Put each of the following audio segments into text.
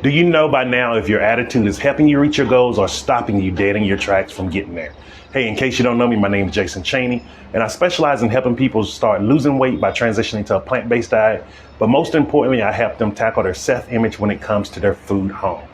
Do you know by now if your attitude is helping you reach your goals or stopping you dead in your tracks from getting there? Hey, in case you don't know me, my name is Jason Chaney, and I specialize in helping people start losing weight by transitioning to a plant-based diet. But most importantly, I help them tackle their self-image when it comes to their food home.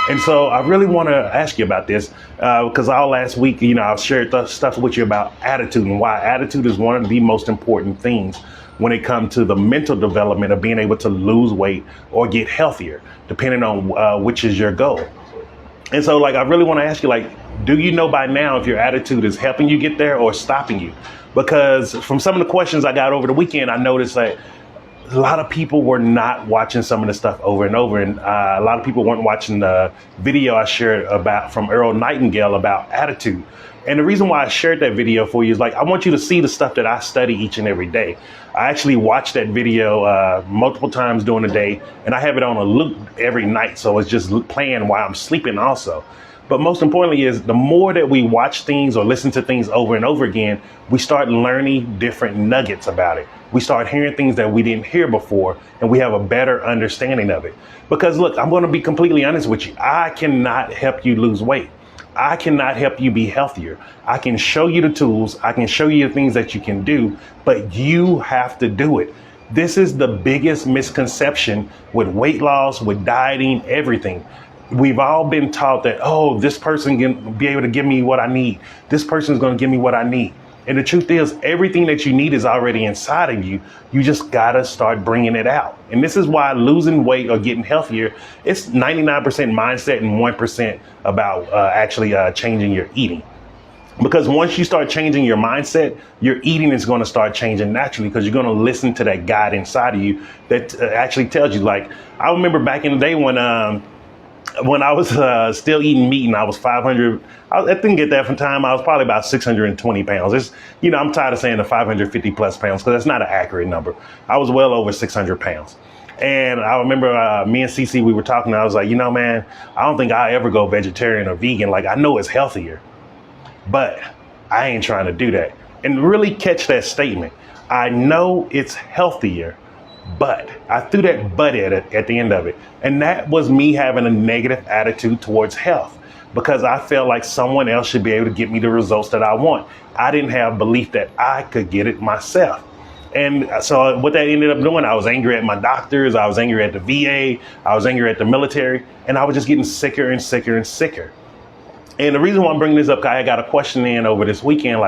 And so I really want to ask you about this because all last week, I've shared stuff with you about attitude and why attitude is one of the most important things when it comes to the mental development of being able to lose weight or get healthier, depending on which is your goal. And so, I really want to ask you, do you know by now if your attitude is helping you get there or stopping you? Because from some of the questions I got over the weekend, I noticed that a lot of people were not watching some of the stuff over and over. And a lot of people weren't watching the video I shared from Earl Nightingale about attitude. And the reason why I shared that video for you is I want you to see the stuff that I study each and every day. I actually watch that video multiple times during the day, and I have it on a loop every night. So it's just playing while I'm sleeping also. But most importantly is the more that we watch things or listen to things over and over again, we start learning different nuggets about it. We start hearing things that we didn't hear before, and we have a better understanding of it. Because look, I'm going to be completely honest with you. I cannot help you lose weight. I cannot help you be healthier. I can show you the tools. I can show you the things that you can do, but you have to do it. This is the biggest misconception with weight loss, with dieting, everything. We've all been taught that, this person can be able to give me what I need. This person is going to give me what I need. And the truth is, everything that you need is already inside of you. You just got to start bringing it out. And this is why losing weight or getting healthier, it's 99% mindset and 1% about actually changing your eating. Because once you start changing your mindset, your eating is going to start changing naturally because you're going to listen to that guide inside of you that actually tells you. I remember back in the day when I was still eating meat and I was 500, I didn't get that from time. I was probably about 620 pounds. I'm tired of saying the 550 plus pounds because that's not an accurate number. I was well over 600 pounds. And I remember me and Cece, we were talking. And I was like, man, I don't think I ever go vegetarian or vegan. I know it's healthier, but I ain't trying to do that. And really catch that statement. I know it's healthier, but I threw that but at the end of it. And that was me having a negative attitude towards health because I felt like someone else should be able to get me the results that I want. I didn't have belief that I could get it myself. And so what that ended up doing, I was angry at my doctors. I was angry at the VA. I was angry at the military. And I was just getting sicker and sicker and sicker. And the reason why I'm bringing this up, I got a question in over this weekend,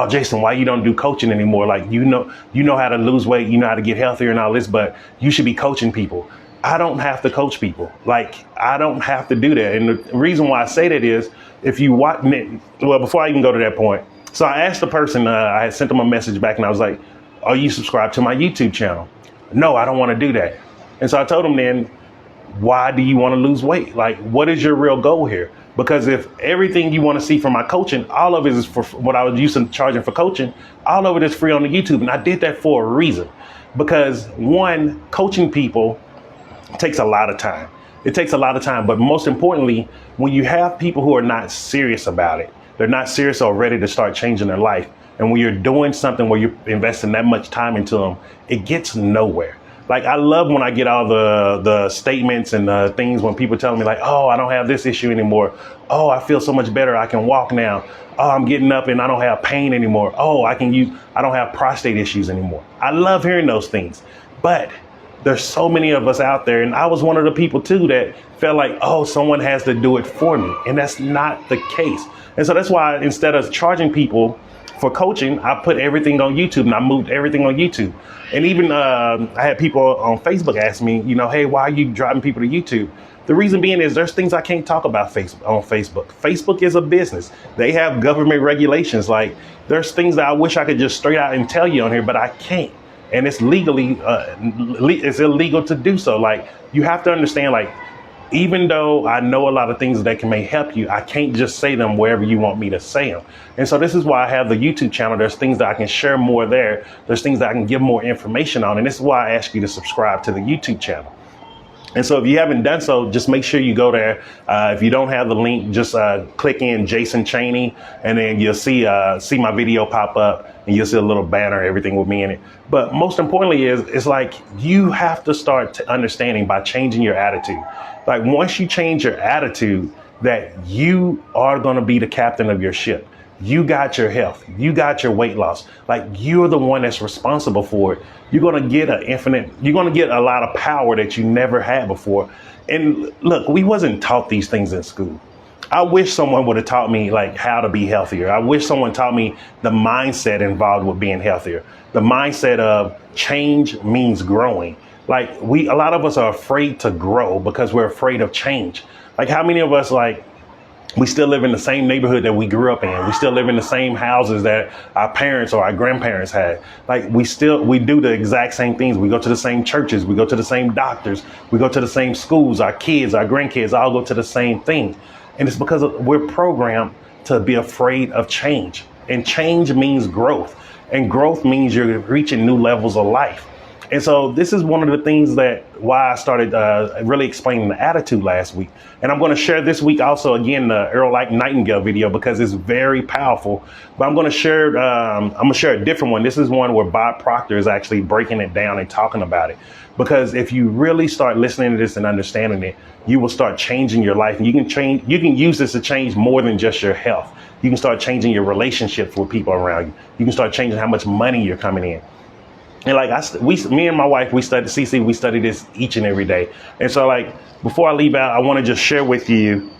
Jason, why you don't do coaching anymore? You know how to lose weight, you know how to get healthier and all this, but you should be coaching people. I don't have to coach people. I don't have to do that. And the reason why I say that is if you watch, before I even go to that point. So I asked the person, I had sent them a message back and I was like, are you subscribed to my YouTube channel? No, I don't want to do that. And so I told them then, why do you want to lose weight? What is your real goal here? Because if everything you want to see from my coaching, all of it is for what I was used to charging for coaching, all of it is free on the YouTube. And I did that for a reason. Because one, coaching people takes a lot of time. It takes a lot of time. But most importantly, when you have people who are not serious about it, they're not serious or ready to start changing their life. And when you're doing something where you're investing that much time into them, it gets nowhere. I love when I get all the statements and things when people tell me I don't have this issue anymore. Oh, I feel so much better. I can walk now. Oh, I'm getting up and I don't have pain anymore. Oh, I don't have prostate issues anymore. I love hearing those things. But there's so many of us out there. And I was one of the people too that felt someone has to do it for me. And that's not the case. And so that's why instead of charging people for coaching, I put everything on YouTube and I moved everything on YouTube. And even I had people on Facebook ask me, hey, why are you driving people to YouTube? The reason being is there's things I can't talk about on Facebook. Facebook is a business. They have government regulations. There's things that I wish I could just straight out and tell you on here, but I can't. And it's legally, it's illegal to do so. You have to understand, even though I know a lot of things that may help you, I can't just say them wherever you want me to say them. And so this is why I have the YouTube channel. There's things that I can share more there. There's things that I can give more information on. And this is why I ask you to subscribe to the YouTube channel. And so if you haven't done so, just make sure you go there. If you don't have the link, just click in Jason Cheney, and then you'll see my video pop up, and you'll see a little banner, everything with me in it. But most importantly it's like you have to start understanding by changing your attitude. Like once you change your attitude, that you are going to be the captain of your ship. You got your health. You got your weight loss. Like you're the one that's responsible for it. You're going to get you're going to get a lot of power that you never had before. And look, we wasn't taught these things in school. I wish someone would have taught me like how to be healthier. I wish someone taught me the mindset involved with being healthier. The mindset of change means growing. Like a lot of us are afraid to grow because we're afraid of change. Like how many of us we still live in the same neighborhood that we grew up in. We still live in the same houses that our parents or our grandparents had. Like we do the exact same things. We go to the same churches. We go to the same doctors. We go to the same schools. Our kids, our grandkids all go to the same thing. And it's because we're programmed to be afraid of change. And change means growth. And growth means you're reaching new levels of life. And so this is one of the things why I started really explaining the attitude last week. And I'm going to share this week also, again, the Earl Like Nightingale video, because it's very powerful. But I'm going to share a different one. This is one where Bob Proctor is actually breaking it down and talking about it. Because if you really start listening to this and understanding it, you will start changing your life. And you can use this to change more than just your health. You can start changing your relationships with people around you. You can start changing how much money you're coming in. And like me and my wife, we study this each and every day. And so like before I leave out, I want to just share with you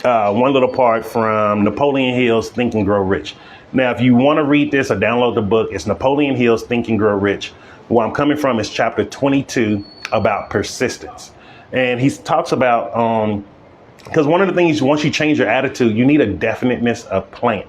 one little part from Napoleon Hill's Think and Grow Rich. Now, if you want to read this or download the book, it's Napoleon Hill's Think and Grow Rich. Where I'm coming from is chapter 22 about persistence. And he talks about because one of the things, once you change your attitude, you need a definiteness of plan.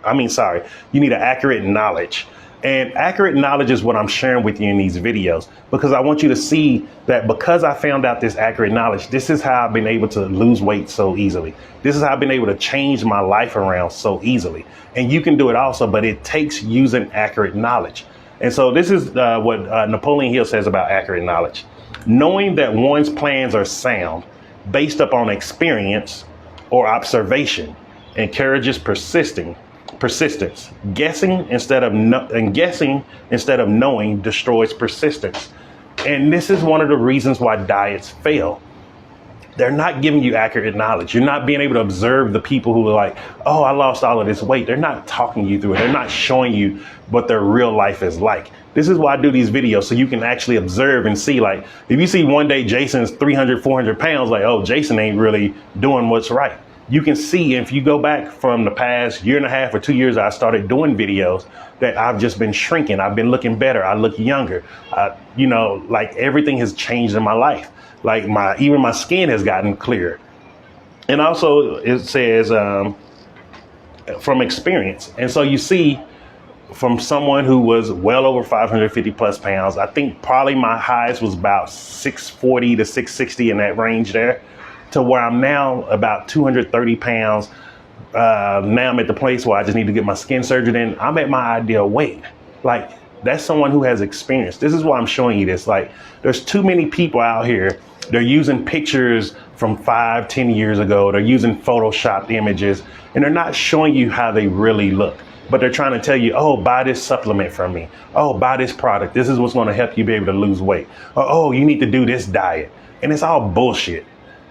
You need an accurate knowledge. And accurate knowledge is what I'm sharing with you in these videos, because I want you to see that because I found out this accurate knowledge, this is how I've been able to lose weight so easily. This is how I've been able to change my life around so easily. And you can do it also, but it takes using accurate knowledge. And so this is what Napoleon Hill says about accurate knowledge. Knowing that one's plans are sound based upon experience or observation encourages persistence. Guessing instead of knowing destroys persistence. And this is one of the reasons why diets fail. They're not giving you accurate knowledge. You're not being able to observe the people who are like, oh, I lost all of this weight. They're not talking you through it. They're not showing you what their real life is like. This is why I do these videos, so you can actually observe and see, like, if you see one day Jason's 300, 400 pounds, like, oh, Jason ain't really doing what's right. You can see, if you go back from the past year and a half or 2 years, I started doing videos, that I've just been shrinking. I've been looking better. I look younger. Like everything has changed in my life. Like even my skin has gotten clearer. And also it says from experience. And so you see, from someone who was well over 550 plus pounds, I think probably my highest was about 640 to 660 in that range there, to where I'm now about 230 pounds. Now I'm at the place where I just need to get my skin surgery done. I'm at my ideal weight. Like, that's someone who has experience. This is why I'm showing you this. Like, there's too many people out here. They're using pictures from 5, 10 years ago. They're using photoshopped images, and they're not showing you how they really look. But they're trying to tell you, oh, buy this supplement from me. Oh, buy this product. This is what's going to help you be able to lose weight. Or, oh, you need to do this diet. And it's all bullshit.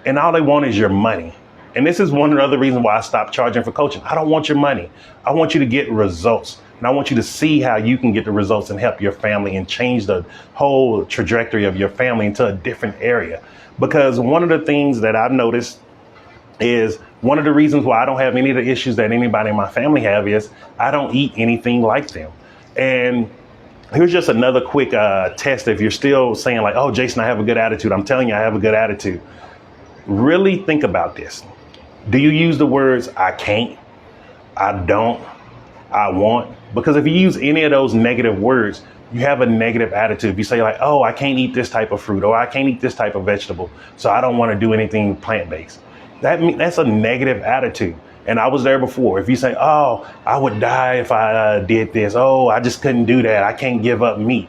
And all they want is your money. And this is one of the other reasons why I stopped charging for coaching. I don't want your money. I want you to get results. And I want you to see how you can get the results and help your family and change the whole trajectory of your family into a different area. Because one of the things that I've noticed is, one of the reasons why I don't have any of the issues that anybody in my family have is I don't eat anything like them. And here's just another quick test. If you're still saying like, oh, Jason, I have a good attitude. I'm telling you, I have a good attitude. Really think about this. Do you use the words I can't, I don't, I want? Because if you use any of those negative words, you have a negative attitude. If you say like, oh, I can't eat this type of fruit, or I can't eat this type of vegetable, so I don't want to do anything plant-based. That's a negative attitude. And I was there before. If you say, oh, I would die if I did this. Oh, I just couldn't do that. I can't give up meat.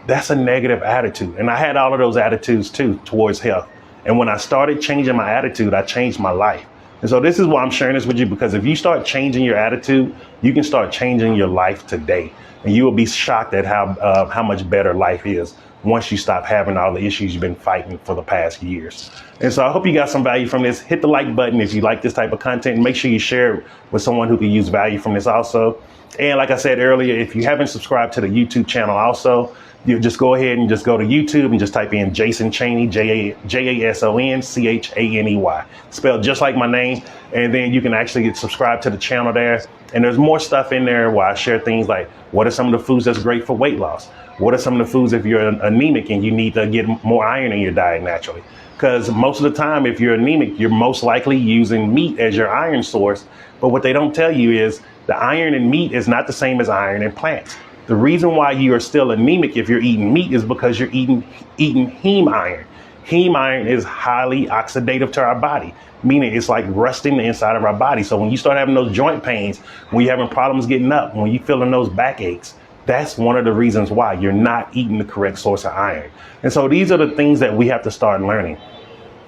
That's a negative attitude. And I had all of those attitudes too towards health. And when I started changing my attitude, I changed my life. And so this is why I'm sharing this with you, because if you start changing your attitude, you can start changing your life today. And you will be shocked at how much better life is once you stop having all the issues you've been fighting for the past years. And so I hope you got some value from this. Hit the like button if you like this type of content. Make sure you share it with someone who can use value from this also. And like I said earlier, if you haven't subscribed to the YouTube channel also, you just go ahead and just go to YouTube and just type in Jason Chaney, JASONCHANEY, spelled just like my name. And then you can actually get subscribed to the channel there. And there's more stuff in there where I share things like, what are some of the foods that's great for weight loss? What are some of the foods if you're anemic and you need to get more iron in your diet naturally? Because most of the time, if you're anemic, you're most likely using meat as your iron source. But what they don't tell you is the iron in meat is not the same as iron in plants. The reason why you are still anemic if you're eating meat is because you're eating heme iron. Heme iron is highly oxidative to our body, meaning it's like rusting the inside of our body. So when you start having those joint pains, when you're having problems getting up, when you're feeling those backaches, that's one of the reasons why you're not eating the correct source of iron. And so these are the things that we have to start learning.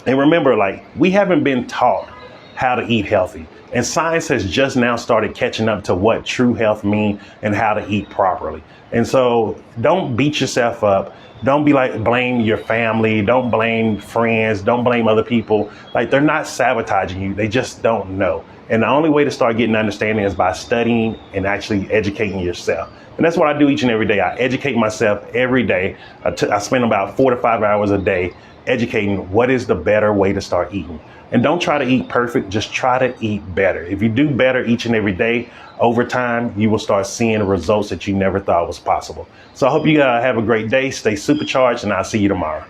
And remember, like, we haven't been taught how to eat healthy. And science has just now started catching up to what true health means and how to eat properly. And so don't beat yourself up. Don't be like, blame your family. Don't blame friends. Don't blame other people. Like, they're not sabotaging you. They just don't know. And the only way to start getting understanding is by studying and actually educating yourself. And that's what I do each and every day. I educate myself every day. I spend about 4 to 5 hours a day educating what is the better way to start eating. And don't try to eat perfect, just try to eat better. If you do better each and every day, over time, you will start seeing results that you never thought was possible. So I hope you have a great day, stay supercharged, and I'll see you tomorrow.